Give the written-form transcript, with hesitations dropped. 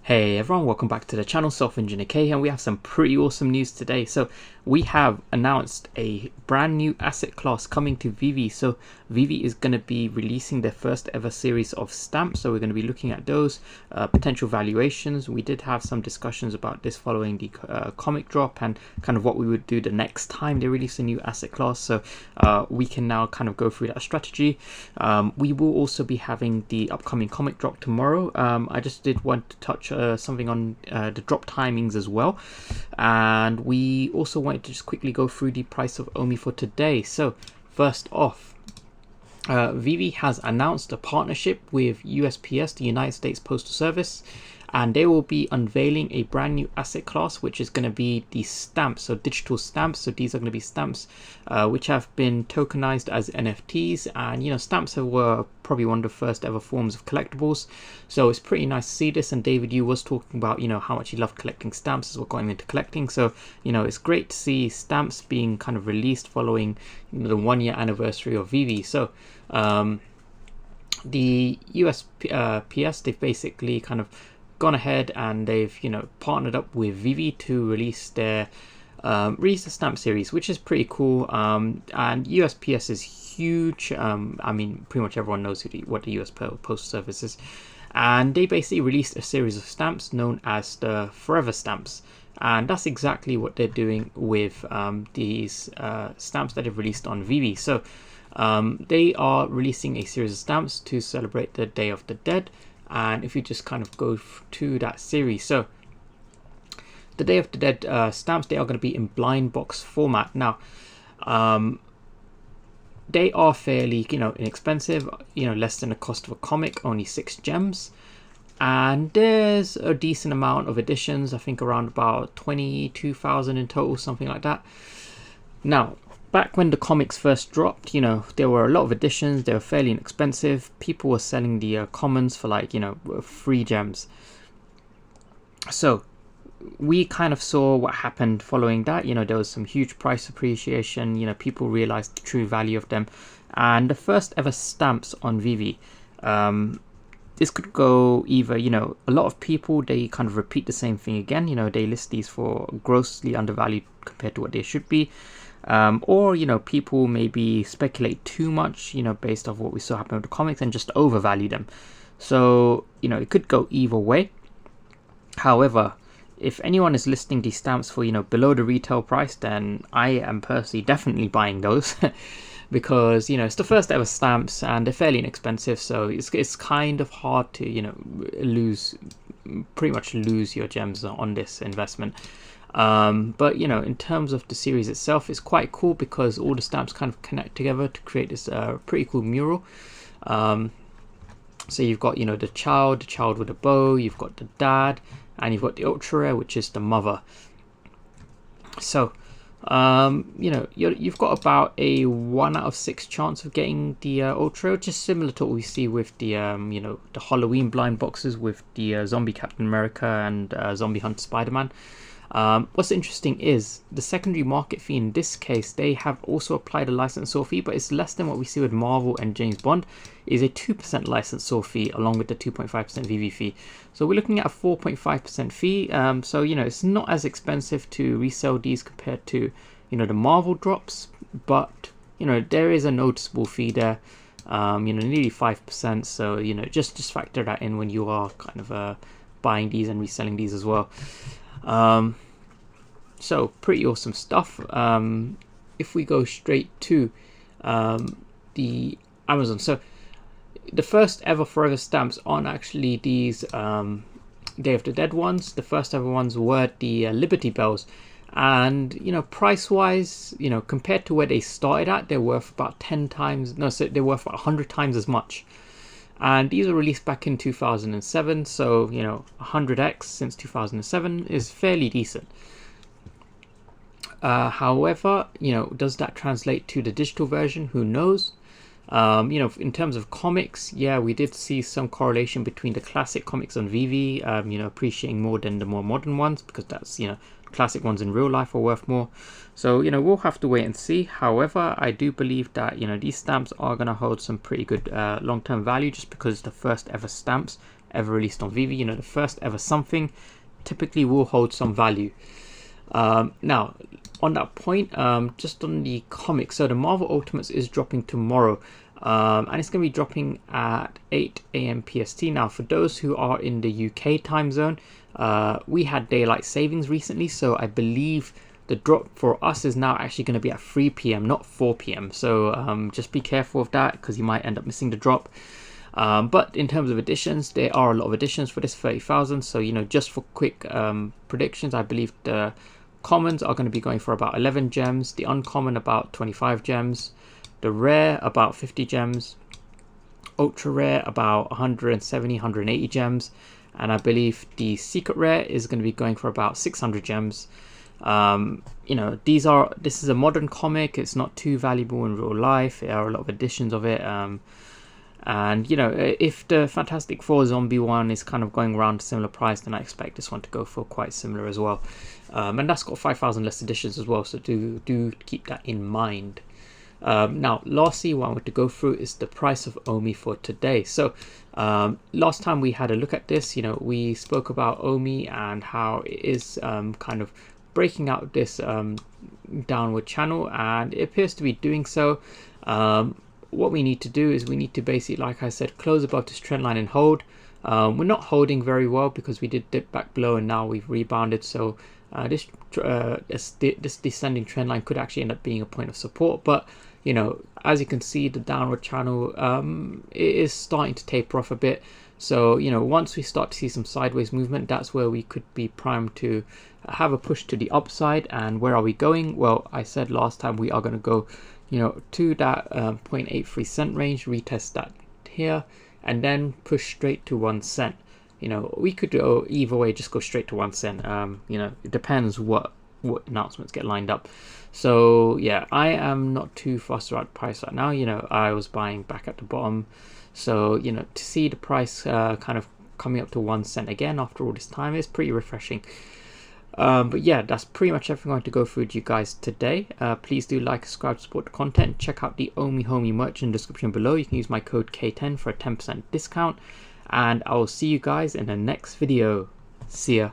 Hey everyone, welcome back to the channel. Self Engineer K, and we have some pretty awesome news today. So we have announced a brand new asset class coming to VeVe. So VeVe is going to be releasing their first ever series of stamps. So we're going to be looking at those potential valuations. We did have some discussions about this following the comic drop and kind of what we would do the next time they release a new asset class. So we can now kind of go through that strategy. We will also be having the upcoming comic drop tomorrow. I just did want to touch something on the drop timings as well, and we also wanted to just quickly go through the price of Omi for today. So first off, VeVe has announced a partnership with USPS, the United States Postal Service, and they will be unveiling a brand new asset class, which is going to be the stamps, so digital stamps. So these are going to be stamps which have been tokenized as NFTs, and you know, stamps were probably one of the first ever forms of collectibles. So it's pretty nice to see this. And David, you was talking about, you know, how much he loved collecting stamps as well, going into collecting. So you know, it's great to see stamps being kind of released following, you know, the 1 year anniversary of VeVe. So the USPS, they've basically kind of gone ahead and they've, you know, partnered up with VeVe to release their stamp series, which is pretty cool. And USPS is huge. I mean, pretty much everyone knows what the US Postal Service is, and they basically released a series of stamps known as the Forever stamps, and that's exactly what they're doing with these stamps that they've released on VeVe. So they are releasing a series of stamps to celebrate the Day of the Dead. And if you just kind of go to that series, so the Day of the Dead stamps, they are going to be in blind box format. Now they are fairly, you know, inexpensive, you know, less than the cost of a comic, only 6 gems, and there's a decent amount of editions. I think around about 22,000 in total, something like that. Now, back when the comics first dropped, you know, there were a lot of editions. They were fairly inexpensive. People were selling the commons for, like, you know, 3 gems. So we kind of saw what happened following that. You know, there was some huge price appreciation. You know, people realized the true value of them. And the first ever stamps on VeVe, this could go either, you know, a lot of people, they kind of repeat the same thing again. You know, they list these for grossly undervalued compared to what they should be. Or, you know, people maybe speculate too much, you know, based off what we saw happen with the comics and just overvalue them. So, you know, it could go either way. However, if anyone is listing these stamps for, you know, below the retail price, then I am personally definitely buying those because, you know, it's the first ever stamps and they're fairly inexpensive. So it's kind of hard to, you know, pretty much lose your gems on this investment. But you know, in terms of the series itself, it's quite cool because all the stamps kind of connect together to create this pretty cool mural. So you've got, you know, the child with a bow, you've got the dad, and you've got the ultra rare, which is the mother. So you know, you've got about a 1 out of 6 chance of getting the ultra rare, which is similar to what we see with the you know, the Halloween blind boxes with the zombie Captain America and zombie Hunter Spider-Man. What's interesting is the secondary market fee. In this case, they have also applied a licensor fee, but it's less than what we see with Marvel and James Bond. Is a 2% licensor fee along with the 2.5% VeVe fee. So we're looking at a 4.5% fee. So, you know, it's not as expensive to resell these compared to, you know, the Marvel drops, but, you know, there is a noticeable fee there. You know, nearly 5%. So, you know, just factor that in when you are kind of buying these and reselling these as well. So pretty awesome stuff. If we go straight to the Amazon, so the first ever Forever stamps aren't actually these Day of the Dead ones. The first ever ones were the Liberty Bells, and you know, price wise, you know, compared to where they started at, they're worth about 10 times, no, so they're worth about 100 times as much. And these were released back in 2007, so, you know, 100x since 2007 is fairly decent. However, you know, does that translate to the digital version? Who knows? You know, in terms of comics, yeah, we did see some correlation between the classic comics on VeVe, you know, appreciating more than the more modern ones, because that's, you know, classic ones in real life are worth more. So, you know, we'll have to wait and see. However, I do believe that, you know, these stamps are going to hold some pretty good long-term value just because it's the first ever stamps ever released on VeVe. You know, the first ever something typically will hold some value. Now, on that point, just on the comics, so the Marvel Ultimates is dropping tomorrow, and it's going to be dropping at 8 AM PST. Now, for those who are in the UK time zone, we had daylight savings recently, so I believe the drop for us is now actually going to be at 3 PM, not 4 PM. So just be careful of that, because you might end up missing the drop. But in terms of additions, there are a lot of additions for this 30,000. So, you know, just for quick predictions, I believe the commons are going to be going for about 11 gems, the uncommon about 25 gems, the rare about 50 gems, ultra rare about 170, 180 gems, and I believe the secret rare is going to be going for about 600 gems. You know, this is a modern comic. It's not too valuable in real life. There are a lot of editions of it. And you know, if the Fantastic Four zombie one is kind of going around a similar price, then I expect this one to go for quite similar as well. And that's got 5,000 less editions as well, so do keep that in mind. Now, lastly, what I want to go through is the price of Omi for today. So last time we had a look at this, you know, we spoke about Omi and how it is kind of breaking out this downward channel, and it appears to be doing so. What we need to do is we need to basically, like I said, close above this trend line and hold. We're not holding very well because we did dip back below and now we've rebounded. So this descending trend line could actually end up being a point of support. But you know, as you can see, the downward channel it is starting to taper off a bit. So you know, once we start to see some sideways movement, that's where we could be primed to have a push to the upside. And where are we going? Well, I said last time we are going to go, you know, to that 0.83 cent range, retest that here, and then push straight to 1 cent. You know, we could go either way, just go straight to 1 cent. You know, it depends what announcements get lined up. So yeah, I am not too fussed about the price right now. You know, I was buying back at the bottom, so you know, to see the price kind of coming up to 1 cent again after all this time is pretty refreshing. But yeah, that's pretty much everything I'm going to go through with you guys today. Please do like, subscribe, support the content. Check out the Omi Homie merch in the description below. You can use my code K10 for a 10% discount. And I will see you guys in the next video. See ya.